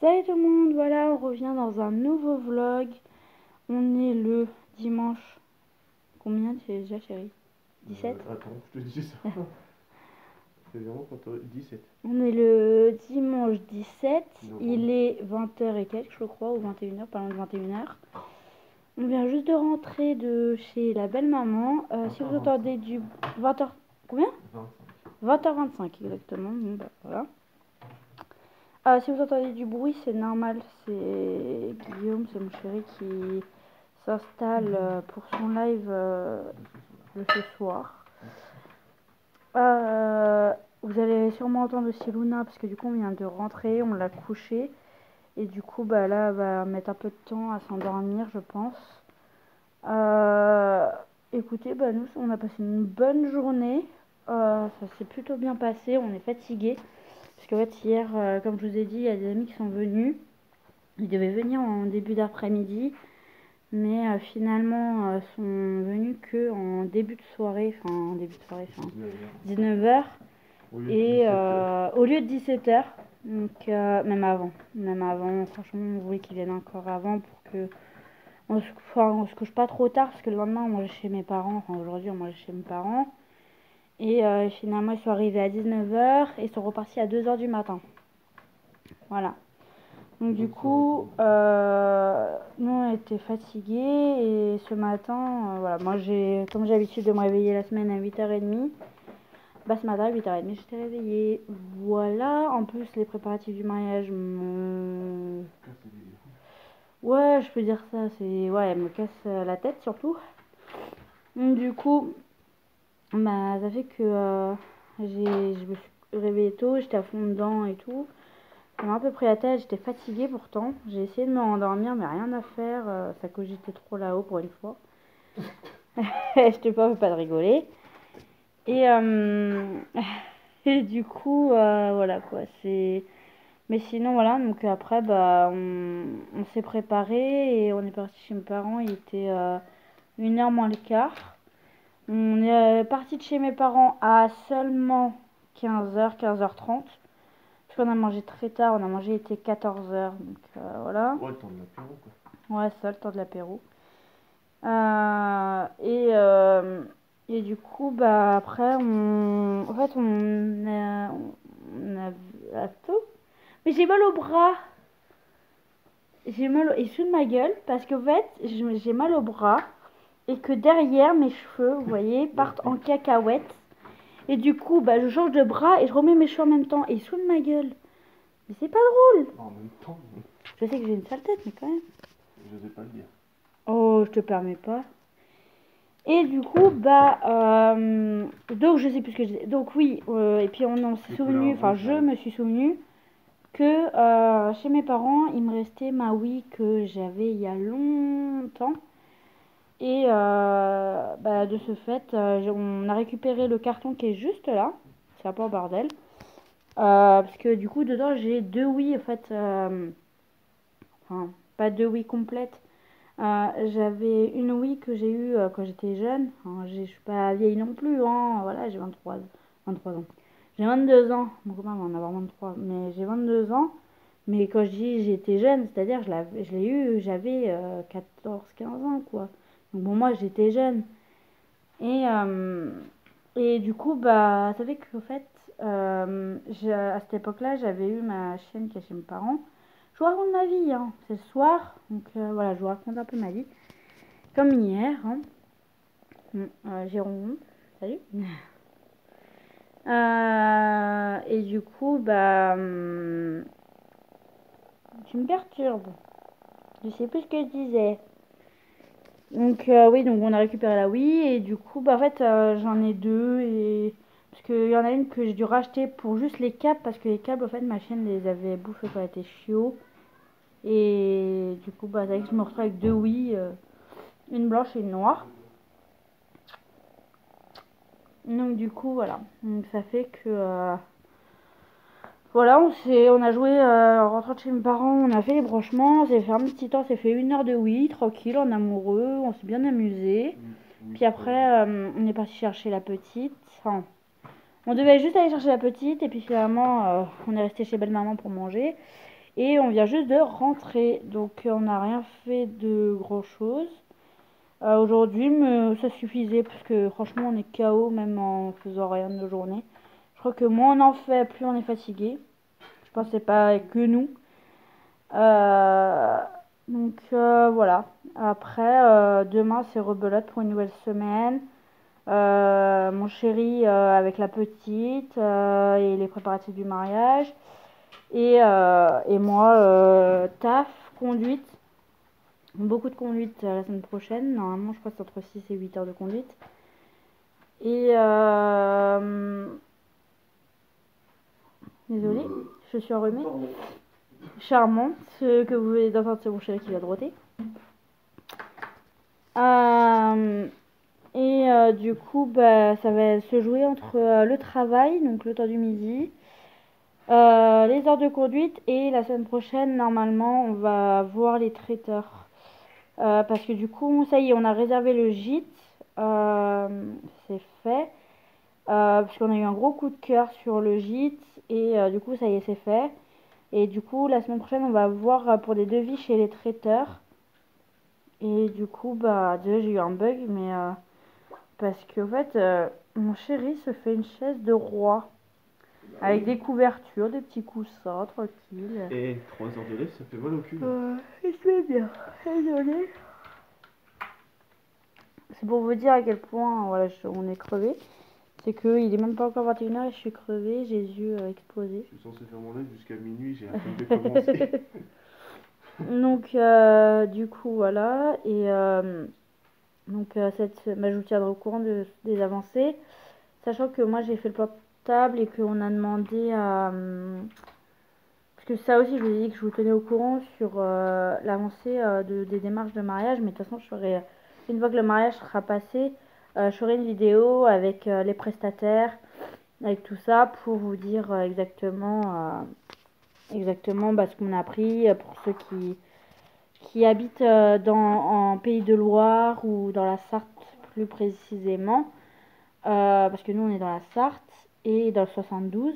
Salut tout le monde, voilà, on revient dans un nouveau vlog. On est le dimanche. Combien tu es déjà, chérie? 17? Attends, je te dis ça. C'est vraiment quand t'aurais 17. On est le dimanche 17. Novembre. Il est 20h et quelques, je crois, ou 21h, pas loin de 21h. On vient juste de rentrer de chez la belle-maman. Si vous entendez du 20h... Combien? 25. 20h25 exactement. Bon, bah, voilà. Si vous entendez du bruit, c'est normal. C'est Guillaume, c'est mon chéri qui s'installe pour son live de ce soir. Vous allez sûrement entendre aussi Luna parce que du coup on vient de rentrer, on l'a couché et du coup bah là elle va mettre un peu de temps à s'endormir je pense. Écoutez, bah nous on a passé une bonne journée, ça s'est plutôt bien passé, on est fatigué parce qu'en fait hier comme je vous ai dit il y a des amis qui sont venus, ils devaient venir en début d'après-midi. Mais finalement, sont venus que en début de soirée, enfin en début de soirée, enfin 19h, et au lieu de 17h, donc même avant, franchement, on voulait qu'ils viennent encore avant pour que on se couche pas trop tard, parce que le lendemain, on mangeait chez mes parents, enfin aujourd'hui, on mangeait chez mes parents, et finalement, ils sont arrivés à 19h, et ils sont repartis à 2h du matin. Voilà. Donc du coup, nous on était fatigués et ce matin, voilà, moi comme j'ai l'habitude de me réveiller la semaine à 8h30, bah ce matin à 8h30 j'étais réveillée. Voilà, en plus les préparatifs du mariage me... Ouais, je peux dire ça, ouais, elle me casse la tête surtout. Donc du coup, bah ça fait que je me suis réveillée tôt, j'étais à fond dedans et tout. Ça m'a un peu pris la tête, j'étais fatiguée pourtant. J'ai essayé de me rendormir, mais rien à faire. Ça cogitait trop là-haut pour une fois. Je te parle pas de rigoler. Et, et du coup, voilà quoi. Mais sinon, voilà. Donc après, bah, on s'est préparé et on est parti chez mes parents. Il était 1h moins le quart. On est parti de chez mes parents à seulement 15h, 15h30. Parce qu'on a mangé très tard, on a mangé, il était 14h, donc voilà. Ouais, le temps de l'apéro quoi. Ouais, ça, le temps de l'apéro. Et du coup, bah après, en fait, Attends. Mais j'ai mal au bras. Il se fout de ma gueule parce qu'en fait, j'ai mal au bras et que derrière mes cheveux, vous voyez, partent en cacahuète. Et du coup, bah je change de bras et je remets mes cheveux en même temps et il se fout de ma gueule. Mais c'est pas drôle. En même temps, Je sais que j'ai une sale tête, mais quand même. je sais pas le dire. Oh, je te permets pas. Et du coup, bah, donc je sais plus ce que je disais. Donc oui, et puis on s'est souvenu, enfin je me suis souvenu que chez mes parents, il me restait ma Wii que j'avais il y a longtemps. Et bah, de ce fait, on a récupéré le carton qui est juste là. C'est un peu un bordel. Parce que du coup, dedans, j'ai deux Wii en fait. Enfin, pas deux Wii complètes. J'avais une Wii que j'ai eue quand j'étais jeune. Enfin, je suis pas vieille non plus, hein. Voilà, j'ai 23 ans. J'ai 22 ans. Mon copain va en avoir 23. Mais j'ai 22 ans. Mais quand je dis j'étais jeune, c'est-à-dire je l'ai eu, j'avais 14-15 ans, quoi. Donc bon, moi, j'étais jeune. Et, euh, et du coup, bah, ça fait qu'en fait, à cette époque-là, j'avais eu ma chienne qui est chez mes parents. Je vous raconte ma vie, hein. C'est le soir, donc voilà, je vous raconte un peu ma vie. Comme hier, hein. Jérôme, salut. Et du coup, bah, tu me perturbes. Je sais plus ce que je disais. Donc oui, donc on a récupéré la Wii et du coup, bah en fait, j'en ai deux et parce qu'il y en a une que j'ai dû racheter pour juste les câbles parce que les câbles, en fait, ma chienne les avait bouffés quand elle était chiot. Et du coup, bah, c'est vrai que je me retrouve avec deux Wii, une blanche et une noire. Donc du coup, voilà. Donc ça fait que voilà, on a joué en rentrant de chez mes parents, on a fait les branchements, on s'est fait un petit temps, on s'est fait 1 heure de Wii, tranquille, en amoureux, on s'est bien amusé. Puis après, on est parti chercher la petite. Enfin, on devait juste aller chercher la petite et puis finalement, on est resté chez belle-maman pour manger. Et on vient juste de rentrer, donc on n'a rien fait de grand chose aujourd'hui, mais ça suffisait parce que franchement on est KO même en faisant rien de nos journées. Je crois que moins on en fait, plus on est fatigué. Je pense que c'est pas que nous. Donc voilà. Après, demain c'est rebelote pour une nouvelle semaine. Mon chéri avec la petite et les préparatifs du mariage. Et moi, taf, conduite. Beaucoup de conduite la semaine prochaine. Normalement, je crois que c'est entre 6 et 8 heures de conduite. Et désolée, je suis enrhumée. Charmant, ce que vous venez d'entendre, c'est mon chéri qui va droiter. Du coup, bah, ça va se jouer entre le travail, donc le temps du midi, les heures de conduite, et la semaine prochaine, normalement, on va voir les traiteurs. Parce que du coup, ça y est, on a réservé le gîte. C'est fait. Parce qu'on a eu un gros coup de cœur sur le gîte. Et du coup, ça y est, c'est fait. Et du coup, la semaine prochaine, on va voir pour des devis chez les traiteurs. Et du coup, bah, déjà, j'ai eu un bug, mais parce qu'en fait, mon chéri se fait une chaise de roi. Avec des couvertures, des petits coussins, tranquille. Et 3 heures de lait, ça fait mal au cul. Je vais bien. Désolée. C'est pour vous dire à quel point voilà, on est crevé. C'est qu'il est même pas encore 21h et je suis crevée, j'ai les yeux explosés. Je suis censé faire mon live jusqu'à minuit, j'ai à peine de commencer. Donc, du coup, voilà. Et donc, je vous tiendrai au courant des avancées. Sachant que moi, j'ai fait le portable et qu'on a demandé à. Parce que ça aussi, je vous ai dit que je vous tenais au courant sur l'avancée des démarches de mariage. Mais de toute façon, une fois que le mariage sera passé, je ferai une vidéo avec les prestataires, avec tout ça, pour vous dire exactement bah, ce qu'on a appris pour ceux qui habitent en Pays de Loire ou dans la Sarthe plus précisément. Parce que nous, on est dans la Sarthe et dans le 72.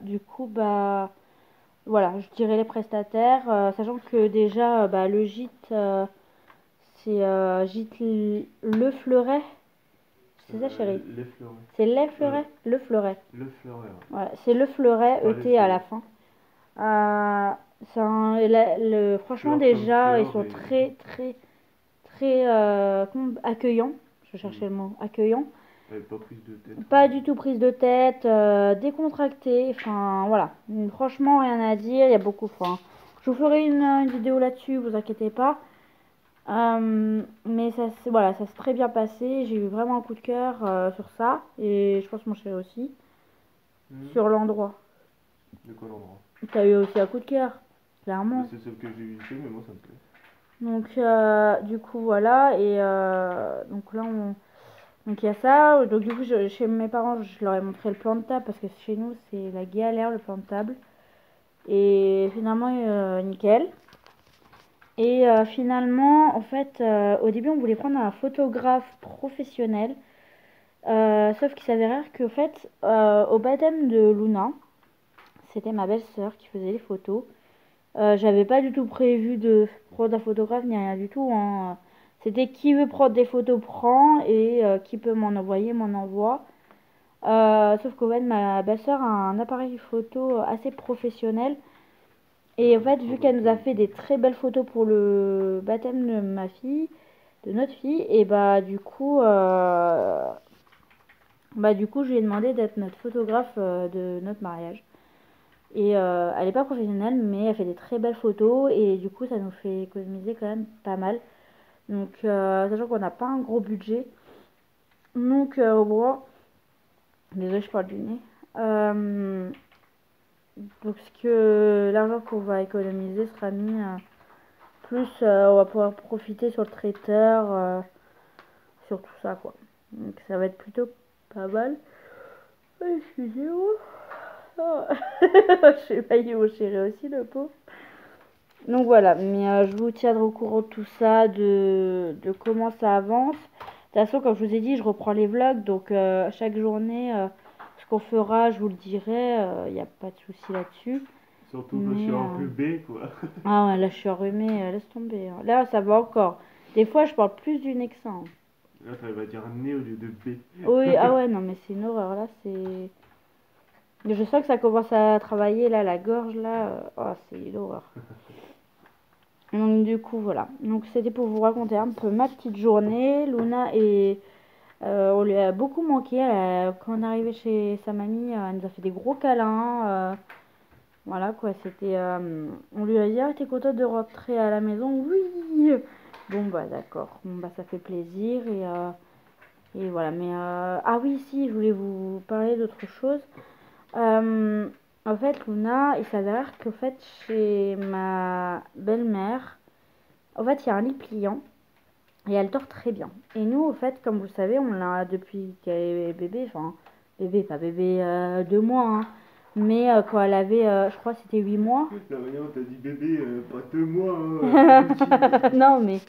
Du coup, bah voilà, je dirais les prestataires, sachant que déjà, bah, le gîte, c'est gîte Le Fleuret. C'est ça, chérie? Les Fleurets. C'est Les Fleurets? Le Fleuret. Le Fleuret, ouais. Voilà, c'est Le Fleuret, Pas ET à la fin. Franchement, Fleur comme déjà, ils fleur sont et- très, très, très accueillants. Je cherchais le mot, accueillants. Ouais, pas prise de tête. Pas du tout prise de tête, décontracté, enfin voilà, franchement rien à dire, il y a beaucoup, enfin, je vous ferai une vidéo là-dessus, vous inquiétez pas. Mais voilà, ça s'est très bien passé, j'ai eu vraiment un coup de cœur sur ça, et je pense mon chéri aussi, sur l'endroit. De quoi l'endroit? T'as eu aussi un coup de cœur, clairement. C'est celle que j'ai visitée, mais moi ça me plaît. Donc du coup voilà, et donc là donc il y a ça, donc du coup chez mes parents je leur ai montré le plan de table parce que chez nous c'est la galère le plan de table. Et finalement nickel. Et finalement en fait au début on voulait prendre un photographe professionnel. Sauf qu'il s'avérait que en fait au baptême de Luna, c'était ma belle-sœur qui faisait les photos. J'avais pas du tout prévu de prendre un photographe ni rien du tout, hein. C'était qui veut prendre des photos prend et qui peut m'en envoyer m'en envoie. Sauf qu'en fait ma belle-sœur a un appareil photo assez professionnel. Et en fait vu qu'elle nous a fait des très belles photos pour le baptême de ma fille, de notre fille, et du coup je lui ai demandé d'être notre photographe de notre mariage. Et elle n'est pas professionnelle, mais elle fait des très belles photos et du coup ça nous fait économiser quand même pas mal. Donc sachant qu'on n'a pas un gros budget. Donc au moins, désolée je parle du nez. Donc ce que l'argent qu'on va économiser sera mis plus on va pouvoir profiter sur le traiteur, sur tout ça quoi. Donc ça va être plutôt pas mal. Excusez-moi. Oh. Je vais payer mon chéri aussi le pauvre. Donc voilà, mais je vous tiendrai au courant de tout ça, de comment ça avance. De toute façon, comme je vous ai dit, je reprends les vlogs, donc chaque journée, ce qu'on fera, je vous le dirai, il n'y a pas de souci là-dessus. Surtout quand je Mais, suis enrhumé, quoi. ah ouais, là, je suis enrhumée, laisse tomber, hein. Là, ça va encore. Des fois, je parle plus du nez que ça, hein. Là, ça va dire nez au lieu de B. Oui, ah ouais, non, mais c'est une horreur, là, c'est... Je sens que ça commence à travailler, là, la gorge, là. Oh, c'est l'horreur. Donc, du coup, voilà. Donc, c'était pour vous raconter un peu ma petite journée. Luna et... on lui a beaucoup manqué. Quand on est arrivé chez sa mamie, elle nous a fait des gros câlins. Voilà, quoi, c'était... on lui a dit, ah, t'es contente de rentrer à la maison? Oui! Bon, bah, d'accord. Bon, bah, ça fait plaisir. Et voilà, mais... Ah oui, si, je voulais vous parler d'autre chose. Euh, En fait, Luna, il s'avère qu'en fait, chez ma belle-mère, en fait, il y a un lit pliant et elle dort très bien. Et nous, au fait, comme vous le savez, on l'a depuis qu'elle est bébé, enfin, bébé, pas bébé 2 mois, hein, mais quand elle avait, je crois, que c'était 8 mois. La manière dont t'as dit bébé, pas 2 mois, hein. Non, mais,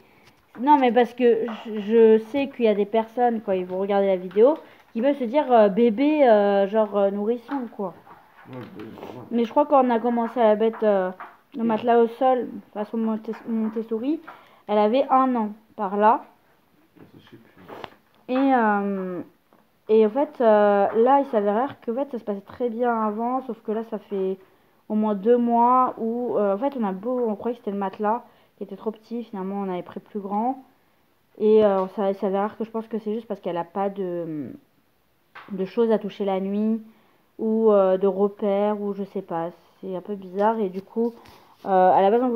non, mais parce que je sais qu'il y a des personnes, quand ils vont regarder la vidéo, qui peuvent se dire bébé, genre nourrisson, quoi. Ouais, ouais. Mais je crois qu'on a commencé à la mettre le matelas au sol, façon Montessori, elle avait 1 an par là. Ça, je sais plus. Et en fait, là, il s'avérait que en fait, ça se passait très bien avant, sauf que là, ça fait au moins 2 mois où, en fait, on croyait que c'était le matelas qui était trop petit, finalement, on avait pris plus grand. Et ça, il s'avérait que je pense que c'est juste parce qu'elle n'a pas de choses à toucher la nuit ou de repères ou je sais pas, c'est un peu bizarre et du coup à la base on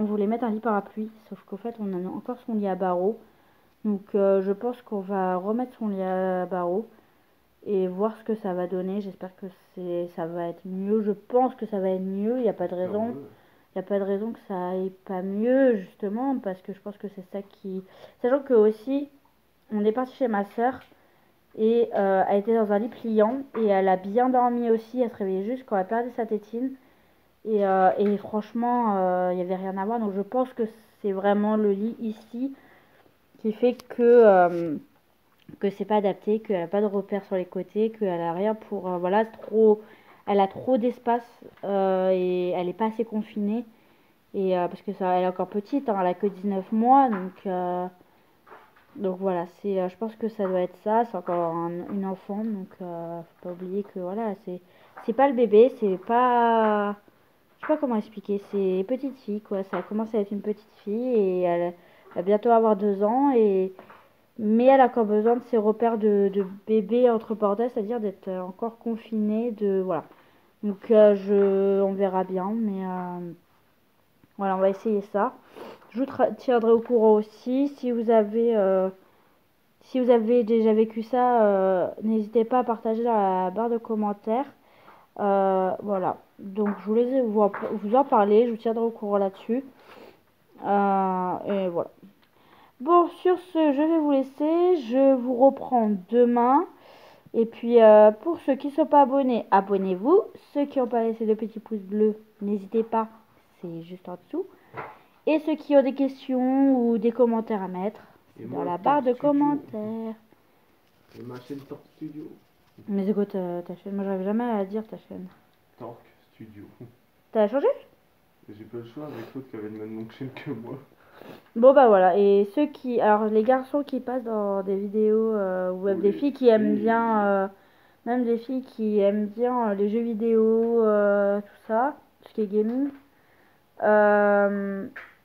voulait mettre un lit parapluie, sauf qu'au fait on a encore son lit à barreaux, donc je pense qu'on va remettre son lit à barreaux et voir ce que ça va donner. J'espère que ça va être mieux, je pense que ça va être mieux, il n'y a pas de raison. Il n'y a pas de raison que ça aille pas mieux, justement, parce que je pense que c'est ça qui... Sachant que aussi, on est parti chez ma soeur et elle était dans un lit pliant et elle a bien dormi aussi. Elle se réveillait juste quand elle perdait sa tétine. Et franchement, il n'y avait rien à voir. Donc je pense que c'est vraiment le lit ici qui fait que c'est pas adapté, qu'elle n'a pas de repères sur les côtés, qu'elle a rien pour... voilà, elle a trop d'espace et elle n'est pas assez confinée. Et parce que ça, elle est encore petite, hein, elle a que 19 mois. Donc voilà, je pense que ça doit être ça, c'est encore une enfant, donc faut pas oublier que voilà, c'est pas le bébé, c'est pas, je sais pas comment expliquer, c'est petite fille quoi, ça commence à être une petite fille et elle va bientôt avoir 2 ans mais elle a encore besoin de ses repères de bébé entre parenthèses, c'est-à-dire d'être encore confinée, voilà. Donc on verra bien, mais voilà, on va essayer ça. Je vous tiendrai au courant aussi si vous avez déjà vécu ça, n'hésitez pas à partager dans la barre de commentaires. Voilà, donc je voulais vous en parler, je vous tiendrai au courant là-dessus. Et voilà. Bon, sur ce, je vais vous laisser. Je vous reprends demain. Et puis, pour ceux qui ne sont pas abonnés, abonnez-vous. Ceux qui n'ont pas laissé de petits pouces bleus, n'hésitez pas, c'est juste en dessous. Et ceux qui ont des questions ou des commentaires à mettre, c'est dans la barre de commentaires. Et ma chaîne Torque Studio. Mais c'est quoi ta chaîne? Moi, j'arrive jamais à dire ta chaîne. Torque Studio. T'as changé? J'ai pas le choix avec l'autre qui avait le même nom de chaîne que moi. Bon, bah voilà. Et alors, les garçons qui passent dans des vidéos, ou même des filles qui aiment bien, même des filles qui aiment bien les jeux vidéo, tout ça, tout ce qui est gaming.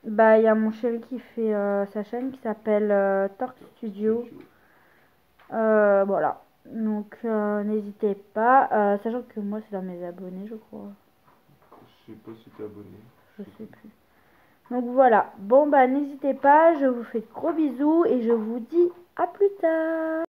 Bah, il y a mon chéri qui fait sa chaîne qui s'appelle Torque Studio. Voilà. Donc, n'hésitez pas. Sachant que moi, c'est dans mes abonnés, je crois. Je sais pas si t'es abonné. Je sais plus. Donc voilà. Bon, bah, n'hésitez pas. Je vous fais de gros bisous et je vous dis à plus tard.